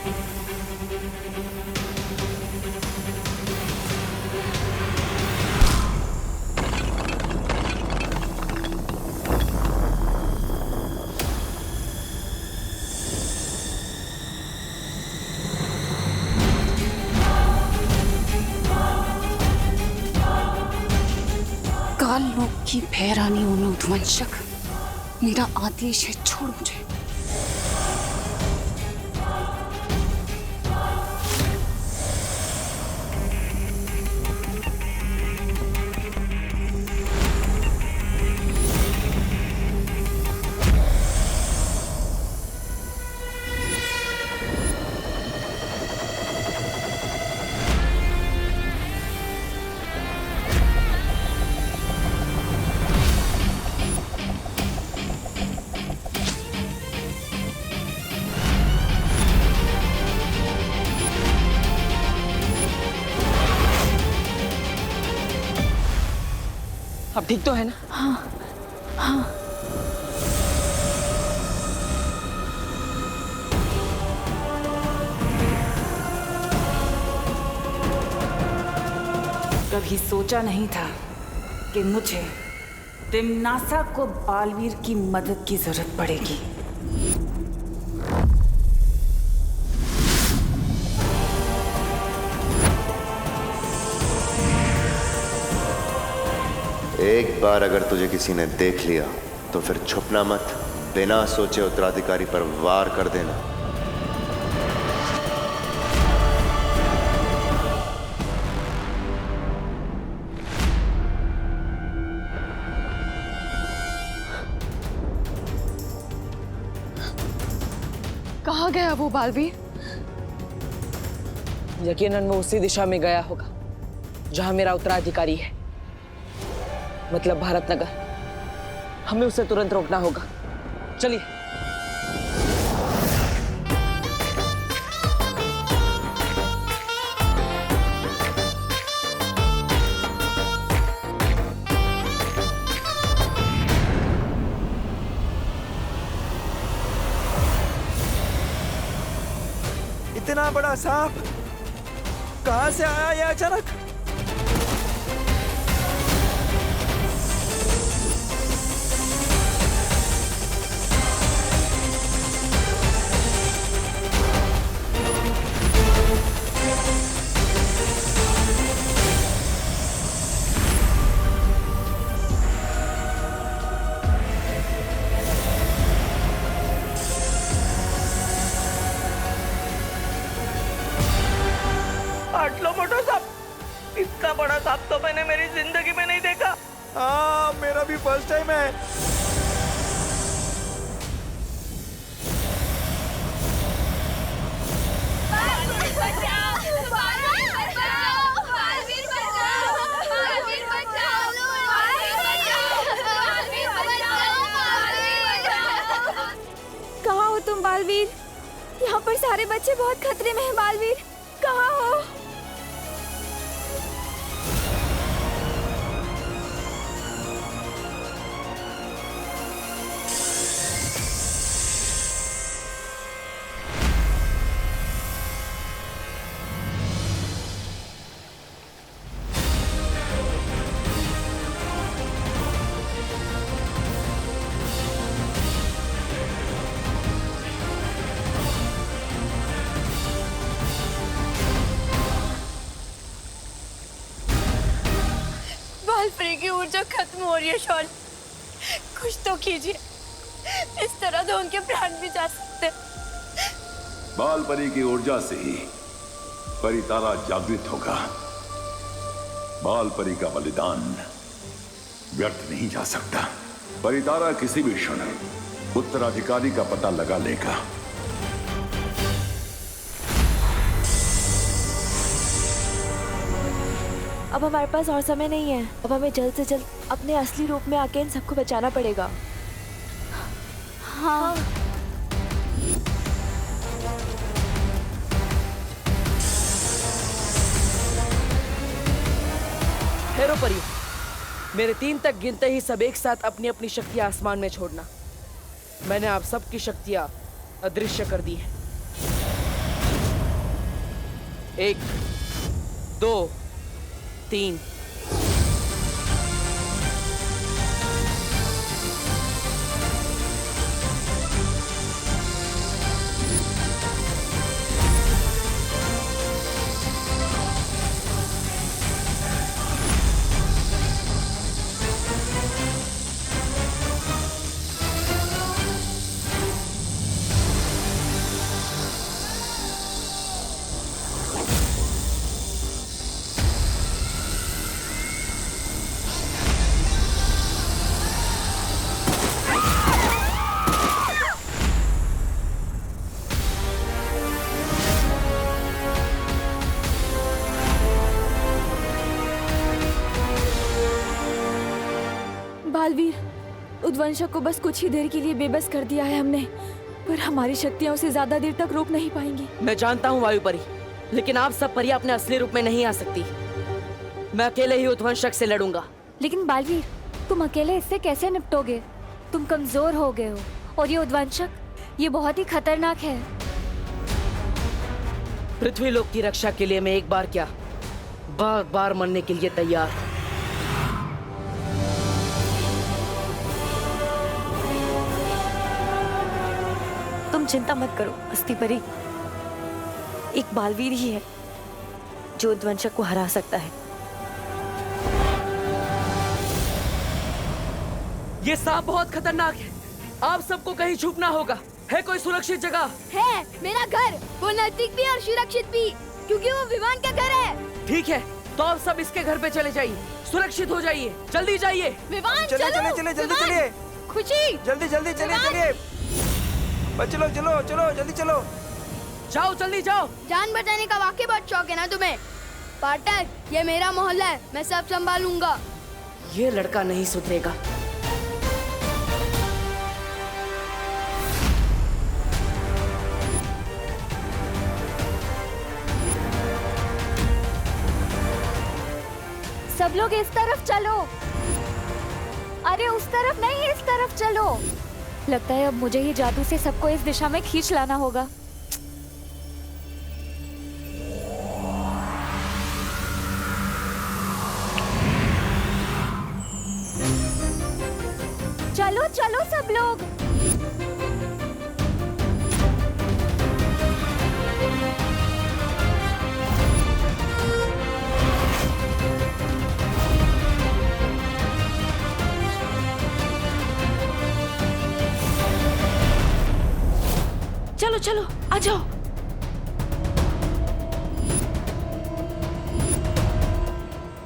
काल लोक की भैरानी हूं मैं उद्वंशक। मेरा आदेश है, छोड़ मुझे। अब ठीक तो है ना? हाँ हाँ। कभी सोचा नहीं था कि मुझे तिम्नासा को बालवीर की मदद की जरूरत पड़ेगी। एक बार अगर तुझे किसी ने देख लिया तो फिर छुपना मत, बिना सोचे उत्तराधिकारी पर वार कर देना। कहाँ गया वो बालवीर? यकीनन वो उसी दिशा में गया होगा जहां मेरा उत्तराधिकारी है, मतलब भारतनगर। हमें उसे तुरंत रोकना होगा। चलिए। इतना बड़ा सांप कहां से आया ये अचानक? आटलो मोटो सांप, इतना बड़ा सांप तो मैंने मेरी जिंदगी में नहीं देखा। हाँ, मेरा भी फर्स्ट टाइम है। कहाँ हो तुम बालवीर? यहाँ पर सारे बच्चे बहुत खतरे में हैं बालवीर, कहाँ हो? बालपरी की ऊर्जा खत्म हो रही है शॉल, कुछ तो कीजिए, इस तरह तो उनके प्राण भी जा सकते। बालपरी की ऊर्जा से ही परितारा जागृत होगा। बालपरी का बलिदान व्यर्थ नहीं जा सकता। परितारा किसी भी क्षण उत्तराधिकारी का पता लगा लेगा। अब हमारे पास और समय नहीं है। अब हमें जल्द से जल्द अपने असली रूप में आके इन सबको बचाना पड़ेगा। हाँ। ठहरो परी, मेरे 3 तक गिनते ही सब एक साथ अपनी अपनी शक्तियां आसमान में छोड़ना। मैंने आप सबकी शक्तियां अदृश्य कर दी हैं। 1 2 3। बालवीर, उद्वंशक को बस कुछ ही देर के लिए बेबस कर दिया है हमने, पर हमारी शक्तियां उसे ज्यादा देर तक रोक नहीं पाएंगी। मैं जानता हूँ वायु परी, लेकिन आप सब परियां अपने असली रूप में नहीं आ सकती। मैं अकेले ही उद्वंशक से लड़ूंगा। लेकिन बालवीर, तुम अकेले इससे कैसे निपटोगे? तुम कमजोर हो गए हो, और ये उद्वंशक, ये बहुत ही खतरनाक है। पृथ्वी लोक की रक्षा के लिए मैं एक बार क्या, बार बार मरने के लिए तैयार। तुम चिंता मत करो अस्थि परी, एक बालवीर ही है जो उद्वंशक को हरा सकता है। ये सांप बहुत खतरनाक है, आप सबको कहीं छुपना होगा। है कोई सुरक्षित जगह? है मेरा घर, वो नजदीक भी और सुरक्षित भी, क्योंकि वो विवान का घर है। ठीक है, तो आप सब इसके घर पे चले जाइए, सुरक्षित हो जाइए, जल्दी जाइए। विवान चले चलो, चले चले जल्दी विवान। चलिए, खुशी, जल्दी जल्दी चलिए चलिए। चलो चलो चलो जल्दी चलो। जाओ जल्दी जाओ। जान बचाने का वाकई बहुत शौक है ना तुम्हें? पार्टनर, ये मेरा मोहल्ला है, मैं सब संभालूंगा। ये लड़का नहीं सुधरेगा। सब लोग इस तरफ चलो। अरे उस तरफ नहीं, इस तरफ चलो। लगता है अब मुझे ही जादू से सबको इस दिशा में खींच लाना होगा। चलो चलो सब लोग। चलो चलो आ जाओ।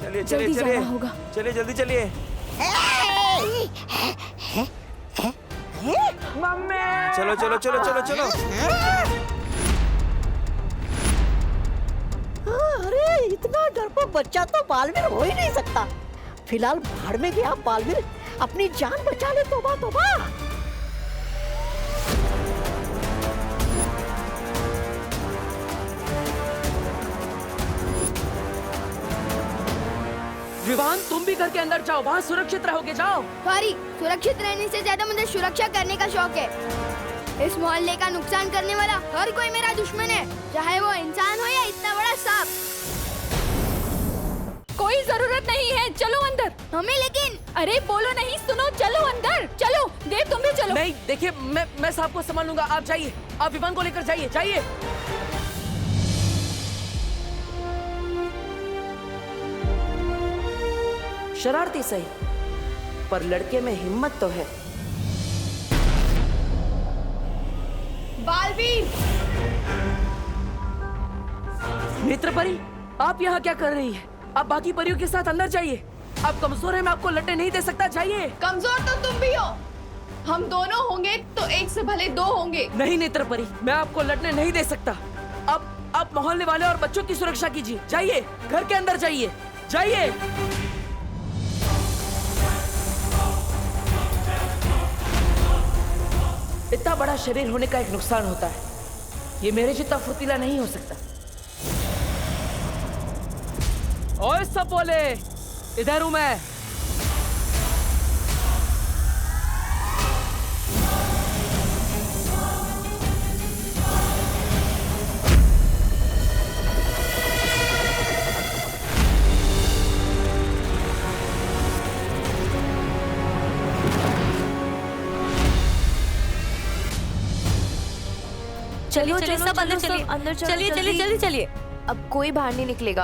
चलिए जल्दी चलिए जाना होगा। चलिए जल्दी चलिए। चलो चलो चलो चलो चलो। अरे इतना डरपोक बच्चा तो बालवीर हो ही नहीं सकता। फिलहाल भाड़ में गया बालवीर, अपनी जान बचा ले। तोबा तोबा। विवान, तुम भी घर के अंदर जाओ, वहाँ सुरक्षित रहोगे। जाओ। सॉरी, सुरक्षित रहने से ज्यादा मुझे सुरक्षा करने का शौक है। इस मोहल्ले का नुकसान करने वाला हर कोई मेरा दुश्मन है, चाहे वो इंसान हो या इतना बड़ा सांप। कोई जरूरत नहीं है, चलो अंदर। हमें लेकिन। अरे बोलो नहीं, सुनो, चलो अंदर चलो। देव तुम भी चलो। नहीं, देखिए मैं सांप को संभालूंगा, आप जाइए। आप विवान को लेकर जाइए, जाइए। शरारती सही, पर लड़के में हिम्मत तो है। बालवीर, नेत्र परी, आप यहाँ क्या कर रही है? आप बाकी परियों के साथ अंदर जाइए। आप कमजोर हैं, मैं आपको लड़ने नहीं दे सकता, जाइए। कमजोर तो तुम भी हो, हम दोनों होंगे तो एक से भले दो होंगे। नहीं नेत्र परी, मैं आपको लड़ने नहीं दे सकता। अब आप मोहल्ले वाले और बच्चों की सुरक्षा कीजिए, जाइए, घर के अंदर जाइए, जाइए। इतना बड़ा शरीर होने का एक नुकसान होता है, ये मेरे जितना फुर्तीला नहीं हो सकता। ओए सब बोले, इधर हूं मैं। चलिए चलिए सब अंदर चलिए, अंदर चलो, चलिए चलिए जल्दी। चलिए चलिए। अब कोई बाहर नहीं निकलेगा।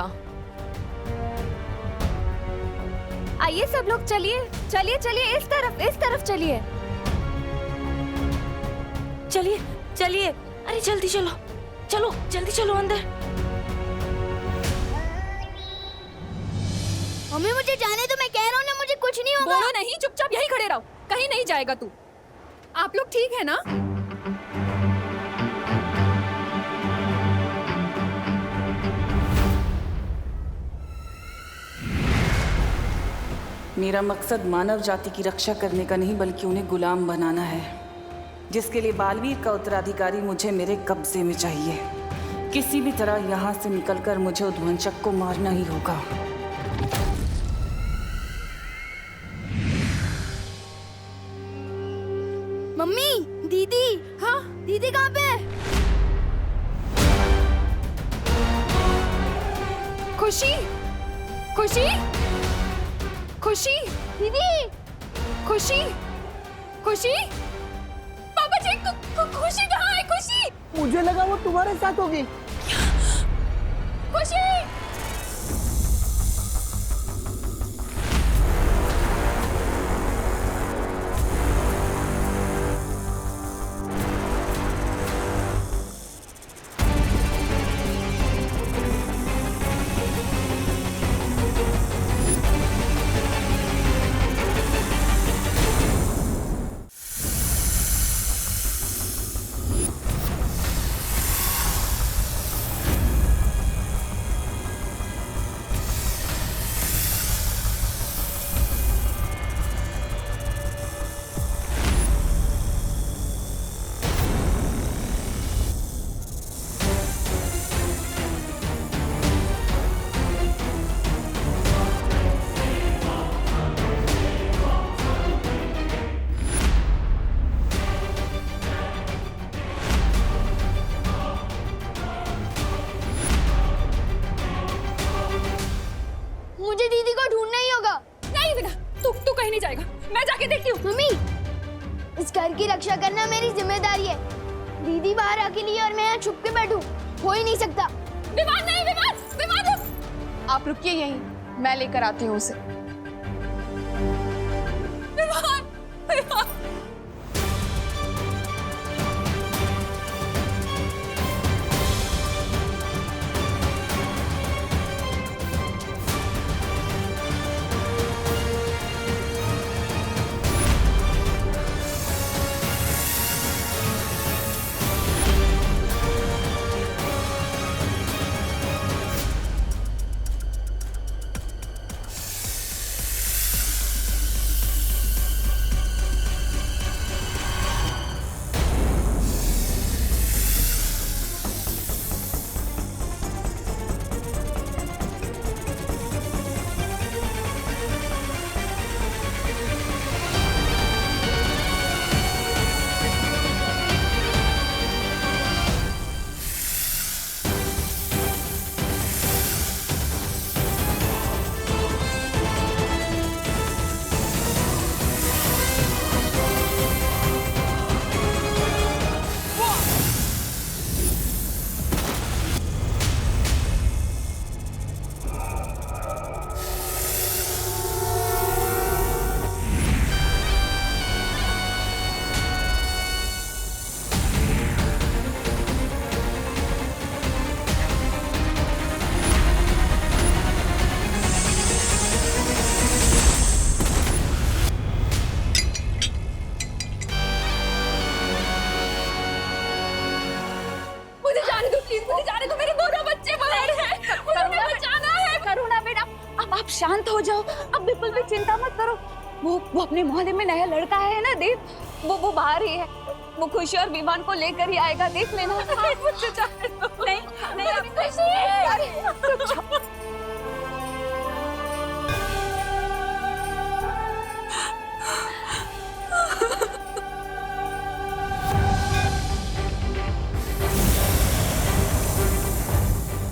आइए सब लोग, चलिए चलिए चलिए, इस तरफ चलिए। चलिए चलिए, अरे जल्दी चलो, चलो जल्दी चलो अंदर। मम्मी मुझे जाने दो, मैं कह रहा हूँ ना, मुझे कुछ नहीं होगा। बोलो नहीं, चुपचाप यहीं खड़े रहो, कहीं नहीं जाएगा तू। आप लोग ठीक है ना? मेरा मकसद मानव जाति की रक्षा करने का नहीं, बल्कि उन्हें गुलाम बनाना है, जिसके लिए बालवीर का उत्तराधिकारी मुझे मेरे कब्जे में चाहिए। किसी भी तरह यहाँ से निकलकर मुझे उद्वंशक को मारना ही होगा। मम्मी, दीदी। हाँ, दीदी कहाँ पे है? खुशी, खुशी, खुशी, दीदी। खुशी, खुशी, पापा जी, खुशी कहाँ है? खुशी, मुझे लगा वो तुम्हारे साथ होगी। खुशी। मुझे दीदी को ढूंढना ही होगा। नहीं बेटा, तू कहीं नहीं जाएगा, मैं जाके देखती हूँ। मम्मी, इस घर की रक्षा करना मेरी जिम्मेदारी है। दीदी बाहर अकेली है और मैं यहाँ छुप के बैठूं, हो ही नहीं सकता। विमान नहीं, विमान, आप रुकिए यहीं, मैं लेकर आती हूँ उसे। विमान, विमान। शांत हो जाओ, अब बिल्कुल भी चिंता मत करो। वो अपने मोहल्ले में नया लड़का है ना देव, वो बाहर ही है। वो खुशी और विमान को लेकर ही आएगा, देख लेना। नहीं नहीं अभी खुशी।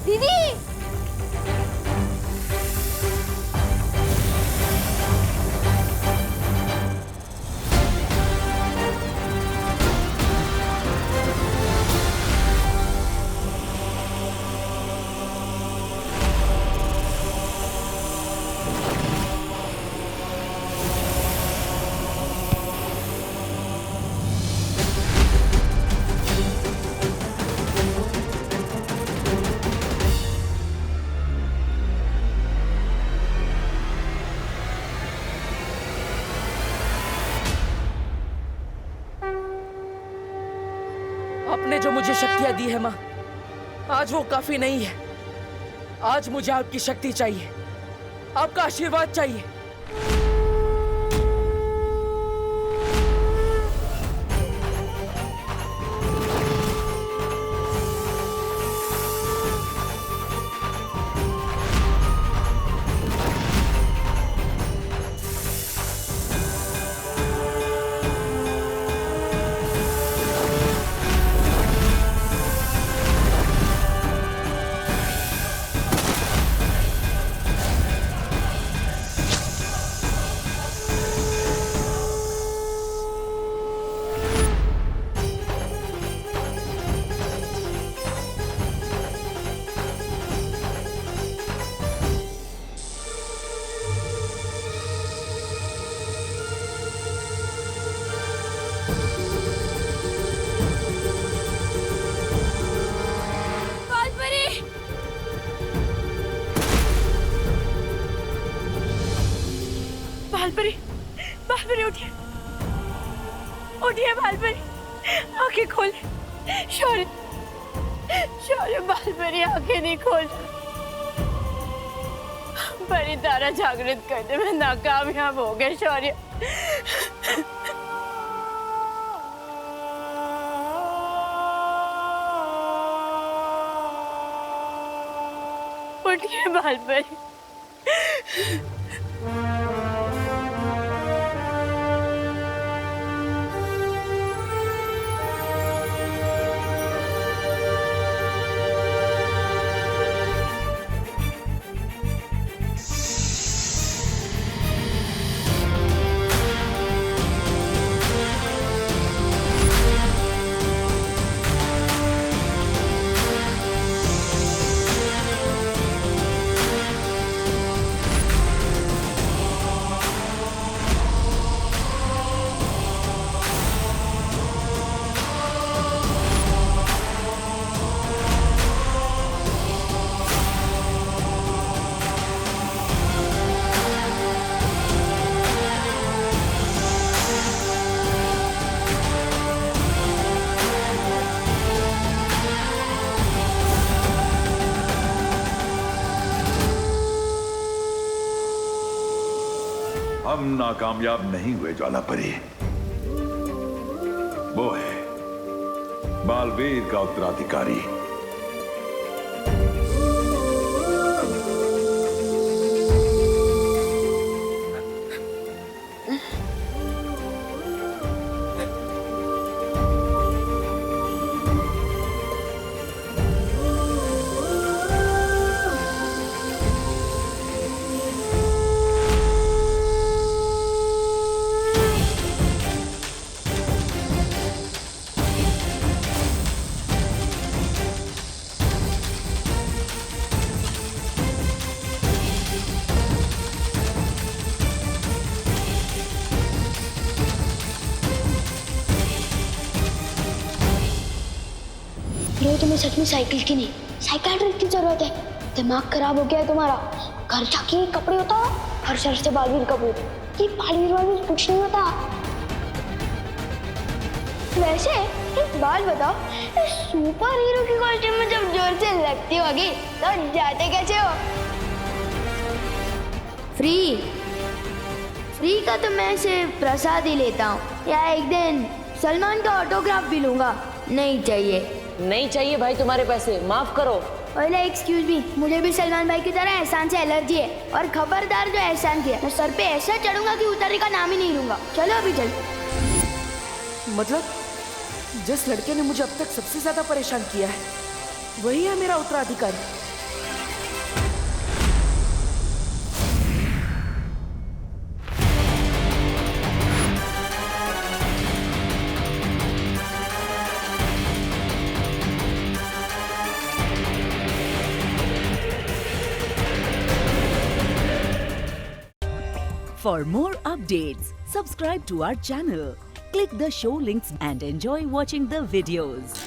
दीदी, मुझे शक्तियां दी है माँ, आज वो काफी नहीं है। आज मुझे आपकी शक्ति चाहिए, आपका आशीर्वाद चाहिए। बालपरी, बालपरी उठिए, उठिए बालपरी, आंखें खोले। शौर्य, शौर्य बालपरी आंखें नहीं खोल। बड़ी तारा जागृत करने में नाकामयाब हो गए शौर्य। उठिए बालपरी। हम नाकामयाब नहीं हुए ज्वालापरी। वो है बालवीर का उत्तराधिकारी। तुम्हें सच में साइकिल की नहीं, साइकियाट्रिस्ट की जरूरत है। दिमाग खराब हो गया है तुम्हारा। घर जाके कपड़े उतारो और सर से बालवीर कपूर। ये बालवीर कुछ नहीं होता। वैसे एक बात बताओ, सुपर हीरो की कॉस्ट्यूम में जब जोर से लगती होगी तो जाते कैसे हो? फ्री का तो मैं सिर्फ प्रसाद ही लेता हूँ, या एक दिन सलमान का ऑटोग्राफ भी लूंगा। नहीं चाहिए। नहीं चाहिए भाई तुम्हारे पैसे, माफ करो। ओले एक्सक्यूज मी, मुझे भी सलमान भाई की तरह एहसान से एलर्जी है, और खबरदार जो एहसान किया मैं सर पे ऐसा चढ़ूंगा कि उतरने का नाम ही नहीं लूंगा। चलो अभी चल। मतलब जिस लड़के ने मुझे अब तक सबसे ज्यादा परेशान किया है वही है मेरा उत्तराधिकारी। For more updates, subscribe to our channel, click the show links and enjoy watching the videos.